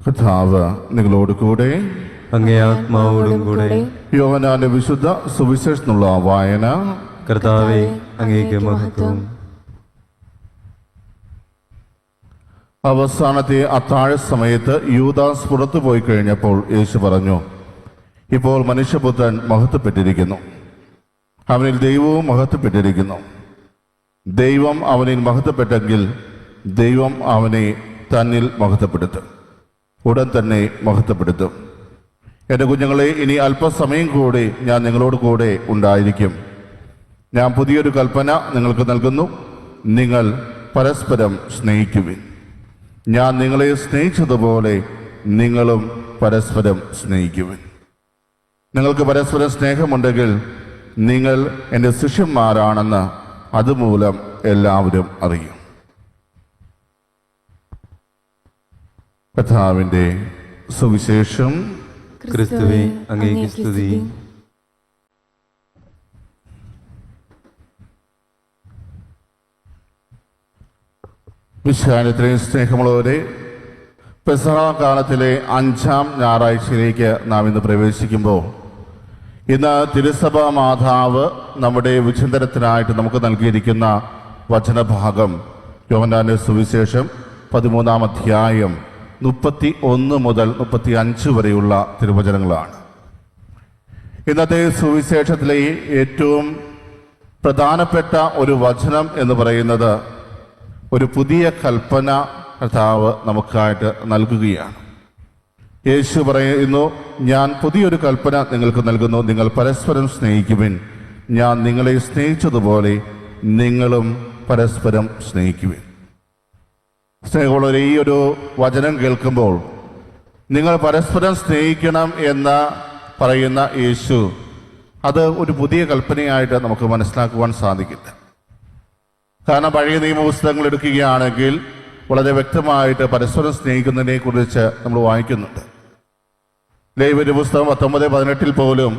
കർത്താവ് നിങ്ങളോട് കൂടെ. അങ്ങേ ആത്മാവോടും കൂടെ. യോഹന്നാന്റെ വിശുദ്ധ സുവിശേഷത്തിനുള്ള വായന. കർത്താവേ, അങ്ങേക്ക് മഹത്വം. അവസാനത്തെ അത്താഴ സമയത്ത് യൂദാസ് പുറത്തു പോയി കഴിഞ്ഞപ്പോൾ യേശു പറഞ്ഞു, ഇപ്പോൾ മനുഷ്യപുത്രൻ മഹത്വപ്പെട്ടിരിക്കുന്നു, അവനിൽ ദൈവവും മഹത്വപ്പെട്ടിരിക്കുന്നു. ദൈവം അവനിൽ മഹത്വപ്പെട്ടെങ്കിൽ ദൈവം അവനെ തന്നിൽ മഹത്വപ്പെടുത്തും, ഉടൻ തന്നെ മഹത്വപ്പെടുത്തും. എൻ്റെ കുഞ്ഞുങ്ങളെ, ഇനി അല്പസമയം കൂടി ഞാൻ നിങ്ങളോട് കൂടെ ഉണ്ടായിരിക്കും. ഞാൻ പുതിയൊരു കൽപ്പന നിങ്ങൾക്ക് നൽകുന്നു, നിങ്ങൾ പരസ്പരം സ്നേഹിക്കുവിൻ. ഞാൻ നിങ്ങളെ സ്നേഹിച്ചതുപോലെ നിങ്ങളും പരസ്പരം സ്നേഹിക്കുവിൻ. നിങ്ങൾക്ക് പരസ്പരം സ്നേഹമുണ്ടെങ്കിൽ നിങ്ങൾ എൻ്റെ ശിഷ്യന്മാരാണെന്ന് അതുമൂലം എല്ലാവരും അറിയും. കർത്താവിൻ്റെ സുവിശേഷം. ക്രിസ്തുവേ, അങ്ങേക്ക് സ്തുതി. വിശ്വാസത്തിലെ സ്നേഹമുള്ളവരെ, പെസഹ കാലത്തിലെ 5-ാം ഞായറാഴ്ചയിലേക്ക് നാം ഇന്ന് പ്രവേശിക്കുമ്പോൾ, ഇന്ന് തിരുസഭാ മാതാവ് നമ്മുടെ വിചിന്തനത്തിനായിട്ട് നമുക്ക് നൽകിയിരിക്കുന്ന വചനഭാഗം യോഹന്നാന്റെ സുവിശേഷം 13-ാം അധ്യായം 31 മുതൽ 35 വരെയുള്ള തിരുവചനങ്ങളാണ്. ഇന്നത്തെ സുവിശേഷത്തിലെ ഏറ്റവും പ്രധാനപ്പെട്ട ഒരു വചനം എന്ന് പറയുന്നത് ഒരു പുതിയ കൽപ്പന കർത്താവ് നമുക്കായിട്ട് നൽകുകയാണ്. യേശു പറയുന്നു, ഞാൻ പുതിയൊരു കൽപ്പന നിങ്ങൾക്ക് നൽകുന്നു, നിങ്ങൾ പരസ്പരം സ്നേഹിക്കുവിൻ. ഞാൻ നിങ്ങളെ സ്നേഹിച്ചതുപോലെ നിങ്ങളും പരസ്പരം സ്നേഹിക്കുവിൻ. സ്നേഹമുള്ളവരെ, ഈ ഒരു വചനം കേൾക്കുമ്പോൾ നിങ്ങൾ പരസ്പരം സ്നേഹിക്കണം എന്ന് പറയുന്ന യേശു അത് ഒരു പുതിയ കൽപ്പനയായിട്ട് നമുക്ക് മനസ്സിലാക്കുവാൻ സാധിക്കില്ല. കാരണം പഴയ നിയമപുസ്തകങ്ങൾ എടുക്കുകയാണെങ്കിൽ വളരെ വ്യക്തമായിട്ട് പരസ്പരം സ്നേഹിക്കുന്നതിനെ കുറിച്ച് നമ്മൾ വായിക്കുന്നുണ്ട്. ലേവ്യരുടെ പുസ്തകം 19:18 പോലും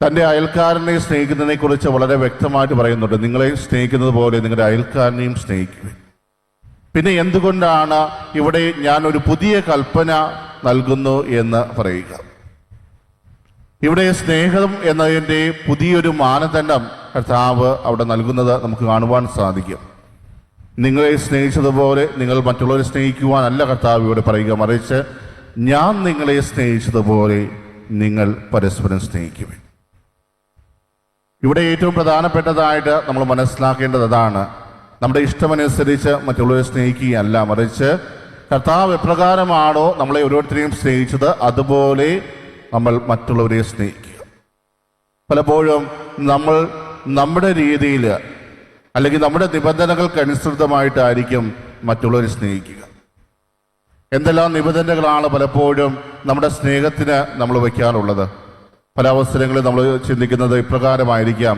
തൻ്റെ അയൽക്കാരനെ സ്നേഹിക്കുന്നതിനെ കുറിച്ച് വളരെ വ്യക്തമായിട്ട് പറയുന്നുണ്ട്. നിങ്ങളെ സ്നേഹിക്കുന്നത് പോലെ നിങ്ങളുടെ അയൽക്കാരനെയും സ്നേഹിക്കുക. പിന്നെ എന്തുകൊണ്ടാണ് ഇവിടെ ഞാൻ ഒരു പുതിയ കൽപ്പന നൽകുന്നു എന്ന് പറയുക? ഇവിടെ സ്നേഹം എന്നതിൻ്റെ പുതിയൊരു മാനദണ്ഡം കർത്താവ് അവിടെ നൽകുന്നത് നമുക്ക് കാണുവാൻ സാധിക്കും. നിങ്ങളെ സ്നേഹിച്ചതുപോലെ നിങ്ങൾ മറ്റുള്ളവരെ സ്നേഹിക്കുവാനല്ല കർത്താവ് ഇവിടെ പറയുക, മറിച്ച് ഞാൻ നിങ്ങളെ സ്നേഹിച്ചതുപോലെ നിങ്ങൾ പരസ്പരം സ്നേഹിക്കുവിൻ. ഇവിടെ ഏറ്റവും പ്രധാനപ്പെട്ടതായിട്ട് നമ്മൾ മനസ്സിലാക്കേണ്ടത് അതാണ്. നമ്മുടെ ഇഷ്ടമനുസരിച്ച് മറ്റുള്ളവരെ സ്നേഹിക്കുകയല്ല, മറിച്ച് കർത്താവ് എപ്രകാരമാണോ നമ്മളെ ഓരോരുത്തരെയും സ്നേഹിച്ചത് അതുപോലെ നമ്മൾ മറ്റുള്ളവരെ സ്നേഹിക്കുക. പലപ്പോഴും നമ്മൾ നമ്മുടെ രീതിയിൽ അല്ലെങ്കിൽ നമ്മുടെ നിബന്ധനകൾക്കനുസൃതമായിട്ടായിരിക്കും മറ്റുള്ളവരെ സ്നേഹിക്കുക. എന്തെല്ലാം നിബന്ധനകളാണ് പലപ്പോഴും നമ്മുടെ സ്നേഹത്തിന് നമ്മൾ വയ്ക്കാറുള്ളത്? പല അവസരങ്ങളിൽ നമ്മൾ ചിന്തിക്കുന്നത് ഇപ്രകാരമായിരിക്കാം,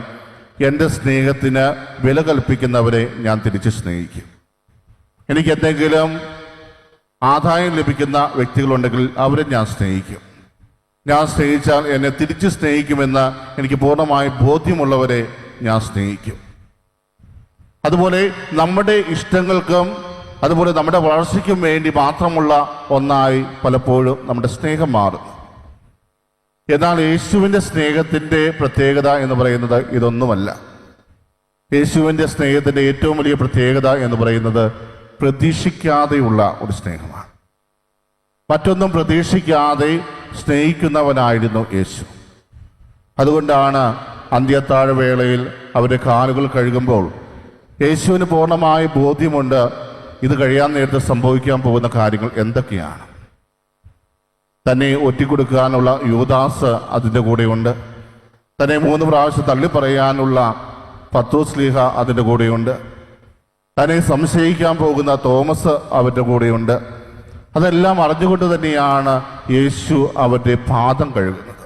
എൻ്റെ സ്നേഹത്തിന് വില കൽപ്പിക്കുന്നവരെ ഞാൻ തിരിച്ച് സ്നേഹിക്കും. എനിക്ക് എന്തെങ്കിലും ആദായം ലഭിക്കുന്ന വ്യക്തികളുണ്ടെങ്കിൽ അവരെ ഞാൻ സ്നേഹിക്കും. ഞാൻ സ്നേഹിച്ചാൽ എന്നെ തിരിച്ച് സ്നേഹിക്കുമെന്ന് എനിക്ക് പൂർണ്ണമായി ബോധ്യമുള്ളവരെ ഞാൻ സ്നേഹിക്കും. അതുപോലെ നമ്മുടെ ഇഷ്ടങ്ങൾക്കും അതുപോലെ നമ്മുടെ വളർച്ചയ്ക്കും വേണ്ടി മാത്രമുള്ള ഒന്നായി പലപ്പോഴും നമ്മുടെ സ്നേഹം മാറുന്നു. എന്നാൽ യേശുവിൻ്റെ സ്നേഹത്തിൻ്റെ പ്രത്യേകത എന്ന് പറയുന്നത് ഇതൊന്നുമല്ല. യേശുവിൻ്റെ സ്നേഹത്തിൻ്റെ ഏറ്റവും വലിയ പ്രത്യേകത എന്ന് പറയുന്നത് പ്രതീക്ഷിക്കാതെയുള്ള ഒരു സ്നേഹമാണ്. മറ്റൊന്നും പ്രതീക്ഷിക്കാതെ സ്നേഹിക്കുന്നവനായിരുന്നു യേശു. അതുകൊണ്ടാണ് അന്ത്യത്താഴവേളയിൽ അവരുടെ കാലുകൾ കഴുകുമ്പോൾ യേശുവിന് പൂർണ്ണമായ ബോധ്യമുണ്ട് ഇത് കഴിയാൻ നേരത്ത് സംഭവിക്കാൻ പോകുന്ന കാര്യങ്ങൾ എന്തൊക്കെയാണ്. തന്നെ ഒറ്റിക്കൊടുക്കാനുള്ള യൂദാസ് അതിൻ്റെ കൂടെയുണ്ട്. തന്നെ 3 പ്രാവശ്യം തള്ളിപ്പറയാനുള്ള പത്രോസ്ലീഹ അതിൻ്റെ കൂടെയുണ്ട്. തന്നെ സംശയിക്കാൻ പോകുന്ന തോമസ് അവരുടെ കൂടെയുണ്ട്. അതെല്ലാം അറിഞ്ഞുകൊണ്ട് തന്നെയാണ് യേശു അവരുടെ പാദം കഴുകുന്നത്.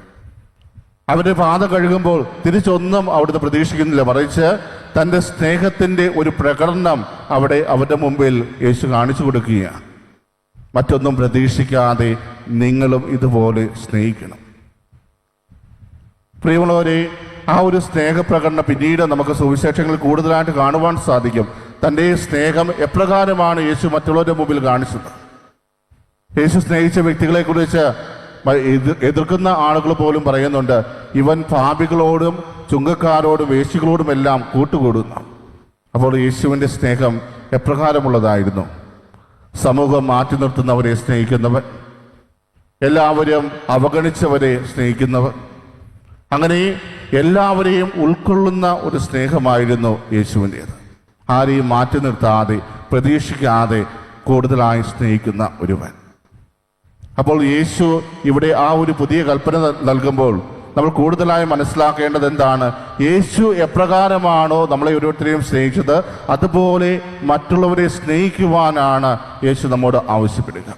അവരുടെ പാദം കഴുകുമ്പോൾ തിരിച്ചൊന്നും അവിടുന്ന് പ്രതീക്ഷിക്കുന്നില്ല, മറിച്ച് തൻ്റെ സ്നേഹത്തിൻ്റെ ഒരു പ്രകടനം അവിടെ അവരുടെ മുമ്പിൽ യേശു കാണിച്ചു കൊടുക്കുകയാണ്. മറ്റൊന്നും പ്രതീക്ഷിക്കാതെ നിങ്ങളും ഇതുപോലെ സ്നേഹിക്കണം. പ്രിയമുള്ളവരെ, ആ ഒരു സ്നേഹപ്രകടനം പിന്നീട് നമുക്ക് സുവിശേഷങ്ങളിൽ കൂടുതലായിട്ട് കാണുവാൻ സാധിക്കും. തൻ്റെ സ്നേഹം എപ്രകാരമാണ് യേശു മറ്റുള്ളവരുടെ മുമ്പിൽ കാണിച്ചത്. യേശു സ്നേഹിച്ച വ്യക്തികളെക്കുറിച്ച് എതിർക്കുന്ന ആളുകൾ പോലും പറയുന്നുണ്ട്, ഇവൻ പാപികളോടും ചുങ്കക്കാരോടും വേശ്യകളോടുമെല്ലാം കൂട്ടുകൂടുന്നു. അപ്പോൾ യേശുവിൻ്റെ സ്നേഹം എപ്രകാരമുള്ളതായിരുന്നു? സമൂഹം മാറ്റി നിർത്തുന്നവരെ സ്നേഹിക്കുന്നവൻ, എല്ലാവരും അവഗണിച്ചവരെ സ്നേഹിക്കുന്നവർ, അങ്ങനെ എല്ലാവരെയും ഉൾക്കൊള്ളുന്ന ഒരു സ്നേഹമായിരുന്നു യേശുവിൻ്റേത്. ആരെയും മാറ്റി നിർത്താതെ പ്രതീക്ഷിക്കാതെ കൂടുതലായി സ്നേഹിക്കുന്ന ഒരുവൻ. അപ്പോൾ യേശു ഇവിടെ ആ ഒരു പുതിയ കൽപ്പന നൽകുമ്പോൾ നമ്മൾ കൂടുതലായി മനസ്സിലാക്കേണ്ടത് എന്താണ്? യേശു എപ്രകാരമാണോ നമ്മളെ ഓരോരുത്തരെയും സ്നേഹിച്ചത്, അതുപോലെ മറ്റുള്ളവരെ സ്നേഹിക്കുവാനാണ് യേശു നമ്മോട് ആവശ്യപ്പെടുക.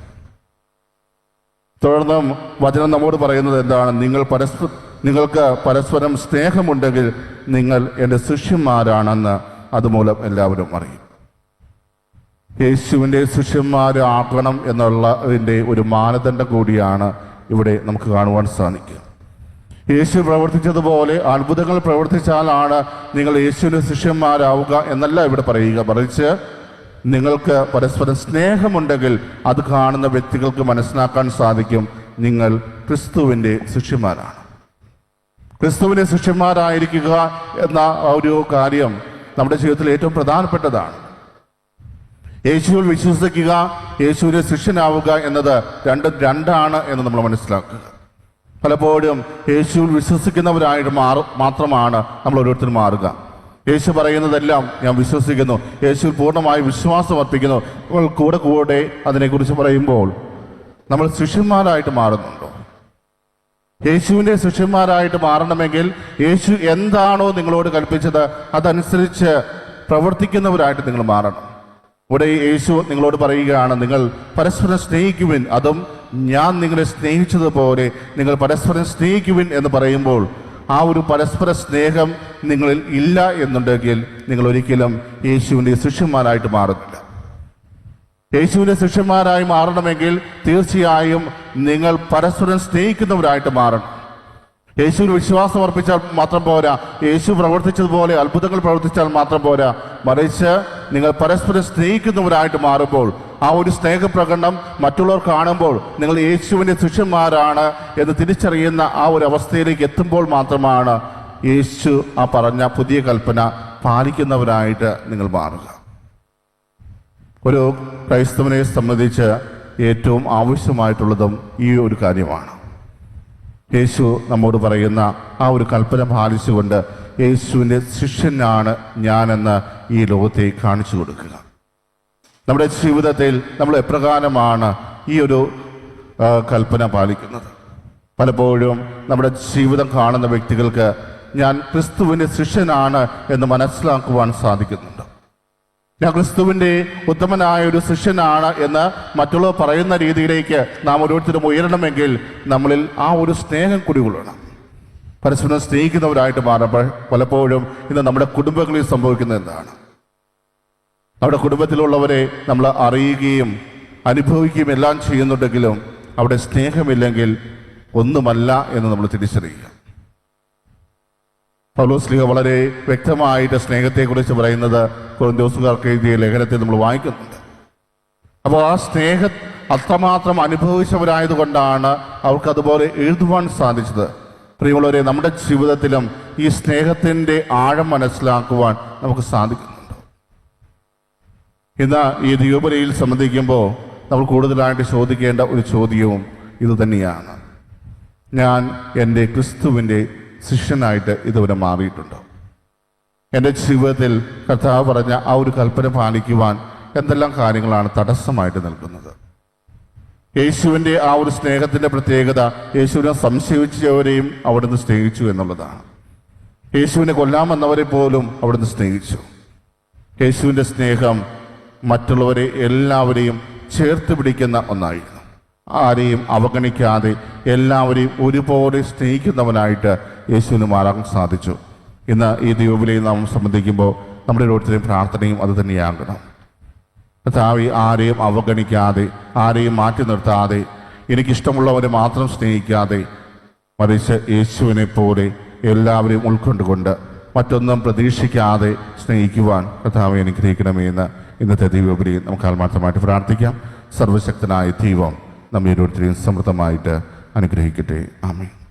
തുടർന്നും വചനം നമ്മോട് പറയുന്നത് എന്താണ്? നിങ്ങൾക്ക് പരസ്പരം സ്നേഹമുണ്ടെങ്കിൽ നിങ്ങൾ എൻ്റെ ശിഷ്യന്മാരാണെന്ന് അതുമൂലം എല്ലാവരും അറിയും. യേശുവിൻ്റെ ശിഷ്യന്മാരാകണം എന്നുള്ളതിൻ്റെ ഒരു മാനദണ്ഡം കൂടിയാണ് ഇവിടെ നമുക്ക് കാണുവാൻ സാധിക്കുക. യേശു പ്രവർത്തിച്ചതുപോലെ അത്ഭുതങ്ങൾ പ്രവർത്തിച്ചാലാണ് നിങ്ങൾ യേശുവിൻ്റെ ശിഷ്യന്മാരാവുക എന്നല്ല ഇവിടെ പറയുക. മറിച്ച് നിങ്ങൾക്ക് പരസ്പരം സ്നേഹമുണ്ടെങ്കിൽ അത് കാണുന്ന വ്യക്തികൾക്ക് മനസ്സിലാക്കാൻ സാധിക്കും, നിങ്ങൾ ക്രിസ്തുവിൻ്റെ ശിഷ്യന്മാരാണ്. ക്രിസ്തുവിൻ്റെ ശിഷ്യന്മാരായിരിക്കുക എന്ന ഒരു കാര്യം നമ്മുടെ ജീവിതത്തിൽ ഏറ്റവും പ്രധാനപ്പെട്ടതാണ്. യേശുവിൽ വിശ്വസിക്കുക, യേശുവിൻ്റെ ശിഷ്യനാവുക എന്നത് രണ്ടാണ് എന്ന് നമ്മൾ മനസ്സിലാക്കുക. പലപ്പോഴും യേശുവിൽ വിശ്വസിക്കുന്നവരായിട്ട് മാത്രമാണ് നമ്മൾ ഓരോരുത്തരും മാറുക. യേശു പറയുന്നതെല്ലാം ഞാൻ വിശ്വസിക്കുന്നു, യേശുവിൽ പൂർണ്ണമായി വിശ്വാസം അർപ്പിക്കുന്നു. നമ്മൾ കൂടെ അതിനെക്കുറിച്ച് പറയുമ്പോൾ നമ്മൾ ശിഷ്യന്മാരായിട്ട് മാറുന്നുണ്ടോ? യേശുവിൻ്റെ ശിഷ്യന്മാരായിട്ട് മാറണമെങ്കിൽ യേശു എന്താണോ നിങ്ങളോട് കൽപ്പിച്ചത് അതനുസരിച്ച് പ്രവർത്തിക്കുന്നവരായിട്ട് നിങ്ങൾ മാറണം. ഇവിടെ യേശു നിങ്ങളോട് പറയുകയാണ്, നിങ്ങൾ പരസ്പരം സ്നേഹിക്കുവിൻ, അതും ഞാൻ നിങ്ങളെ സ്നേഹിച്ചതുപോലെ നിങ്ങൾ പരസ്പരം സ്നേഹിക്കുവിൻ എന്ന് പറയുമ്പോൾ ആ ഒരു പരസ്പര സ്നേഹം നിങ്ങളിൽ ഇല്ല എന്നുണ്ടെങ്കിൽ നിങ്ങൾ ഒരിക്കലും യേശുവിൻ്റെ ശിഷ്യന്മാരായിട്ട് മാറുന്നില്ല. യേശുവിൻ്റെ ശിഷ്യന്മാരായി മാറണമെങ്കിൽ തീർച്ചയായും നിങ്ങൾ പരസ്പരം സ്നേഹിക്കുന്നവരായിട്ട് മാറണം. യേശുവിന് വിശ്വാസം അർപ്പിച്ചാൽ മാത്രം പോരാ, യേശു പ്രവർത്തിച്ചതുപോലെ അത്ഭുതങ്ങൾ പ്രവർത്തിച്ചാൽ മാത്രം പോരാ, മറിച്ച് നിങ്ങൾ പരസ്പരം സ്നേഹിക്കുന്നവരായിട്ട് മാറുമ്പോൾ ആ ഒരു സ്നേഹപ്രകടനം മറ്റുള്ളവർ കാണുമ്പോൾ നിങ്ങൾ യേശുവിൻ്റെ ശിഷ്യന്മാരാണ് എന്ന് തിരിച്ചറിയുന്ന ആ ഒരു അവസ്ഥയിലേക്ക് എത്തുമ്പോൾ മാത്രമാണ് യേശു ആ പറഞ്ഞ പുതിയ കൽപ്പന പാലിക്കുന്നവരായിട്ട് നിങ്ങൾ മാറുക. ഒരു ക്രൈസ്തവനെ സംബന്ധിച്ച് ഏറ്റവും ആവശ്യമായിട്ടുള്ളതും ഈ ഒരു കാര്യമാണ്. യേശു നമ്മോട് പറയുന്ന ആ ഒരു കൽപ്പന പാലിച്ചുകൊണ്ട് യേശുവിൻ്റെ ശിഷ്യനാണ് ഞാനെന്ന് ഈ ലോകത്തെ കാണിച്ചു കൊടുക്കുക. നമ്മുടെ ജീവിതത്തിൽ നമ്മൾ എപ്രകാരമാണ് ഈ ഒരു കൽപ്പന പാലിക്കുന്നത്? പലപ്പോഴും നമ്മുടെ ജീവിതം കാണുന്ന വ്യക്തികൾക്ക് ഞാൻ ക്രിസ്തുവിൻ്റെ ശിഷ്യനാണ് എന്ന് മനസ്സിലാക്കുവാൻ സാധിക്കുന്നുണ്ട്. ഞാൻ ക്രിസ്തുവിൻ്റെ ഉത്തമനായ ഒരു ശിഷ്യനാണ് എന്ന് മറ്റുള്ളവർ പറയുന്ന രീതിയിലേക്ക് നാം ഓരോരുത്തരും ഉയരണമെങ്കിൽ നമ്മളിൽ ആ ഒരു സ്നേഹം കുടികൊള്ളണം. പരസ്പരം സ്നേഹിക്കുന്നവരായിട്ട് മാറുമ്പോൾ പലപ്പോഴും ഇന്ന് നമ്മുടെ കുടുംബങ്ങളിൽ സംഭവിക്കുന്നത് എന്താണ്? നമ്മുടെ കുടുംബത്തിലുള്ളവരെ നമ്മൾ അറിയുകയും അനുഭവിക്കുകയും എല്ലാം ചെയ്യുന്നുണ്ടെങ്കിലും അവിടെ സ്നേഹമില്ലെങ്കിൽ ഒന്നുമല്ല എന്ന് നമ്മൾ തിരിച്ചറിയുക. പൗലോസ് വളരെ വ്യക്തമായിട്ട് സ്നേഹത്തെക്കുറിച്ച് പറയുന്നത് കൊരിന്ത്യർക്കാർക്ക് എഴുതിയ ലേഖനത്തിൽ നമ്മൾ വായിക്കുന്നുണ്ട്. അപ്പോൾ ആ സ്നേഹം അത്രമാത്രം അനുഭവിച്ചവരായതുകൊണ്ടാണ് അവർക്ക് അതുപോലെ എഴുതുവാൻ സാധിച്ചത്. പ്രിയമുള്ളവരെ, നമ്മുടെ ജീവിതത്തിലും ഈ സ്നേഹത്തിൻ്റെ ആഴം മനസ്സിലാക്കുവാൻ നമുക്ക് സാധിക്കുന്നുണ്ട്. ഇന്ന് ഈ ദിവ്യബലിയിൽ സംബന്ധിക്കുമ്പോൾ നമ്മൾ കൂടുതലായിട്ട് ചോദിക്കേണ്ട ഒരു ചോദ്യവും ഇതുതന്നെയാണ്: ഞാൻ എൻ്റെ ക്രിസ്തുവിൻ്റെ ശിഷ്യനായിട്ട് ഇതുവരെ മാറിയിട്ടുണ്ടോ? എൻ്റെ ജീവിതത്തിൽ കർത്താവ് പറഞ്ഞ ആ ഒരു കൽപ്പന പാലിക്കുവാൻ എന്തെല്ലാം കാര്യങ്ങളാണ് തടസ്സമായിട്ട് നിൽക്കുന്നത്? യേശുവിൻ്റെ ആ ഒരു സ്നേഹത്തിൻ്റെ പ്രത്യേകത യേശുവിനെ സംശയിച്ചവരെയും അവിടുന്ന് സ്നേഹിച്ചു എന്നുള്ളതാണ്. യേശുവിനെ കൊല്ലാമെന്നവരെ പോലും അവിടുന്ന് സ്നേഹിച്ചു. യേശുവിൻ്റെ സ്നേഹം മറ്റുള്ളവരെ എല്ലാവരെയും ചേർത്ത് പിടിക്കുന്ന ഒന്നായിരുന്നു. ആരെയും അവഗണിക്കാതെ എല്ലാവരെയും ഒരുപോലെ സ്നേഹിക്കുന്നവനായിട്ട് യേശുവിന് മാറാൻ സാധിച്ചു. ഇന്ന് ഈ ദിവ്യബലിയിൽ നാം സംബന്ധിക്കുമ്പോൾ നമ്മുടെ ഓരോരുത്തരെയും പ്രാർത്ഥനയും അത് തന്നെയാകണം. കർത്താവേ, ആരെയും അവഗണിക്കാതെ, ആരെയും മാറ്റി നിർത്താതെ, എനിക്കിഷ്ടമുള്ളവരെ മാത്രം സ്നേഹിക്കാതെ, മറിച്ച് യേശുവിനെ പോലെ എല്ലാവരെയും ഉൾക്കൊണ്ടുകൊണ്ട് മറ്റൊന്നും പ്രതീക്ഷിക്കാതെ സ്നേഹിക്കുവാൻ കർത്താവെ അനുഗ്രഹിക്കണമേ എന്ന് ഇന്നത്തെ ദിവ്യബലിയിൽ നമുക്ക് ആത്മാർത്ഥമായിട്ട് പ്രാർത്ഥിക്കാം. സർവശക്തനായ ദൈവം നമ്മെ ഓരോരുത്തരെയും സമൃദ്ധമായിട്ട് അനുഗ്രഹിക്കട്ടെ. ആമേൻ.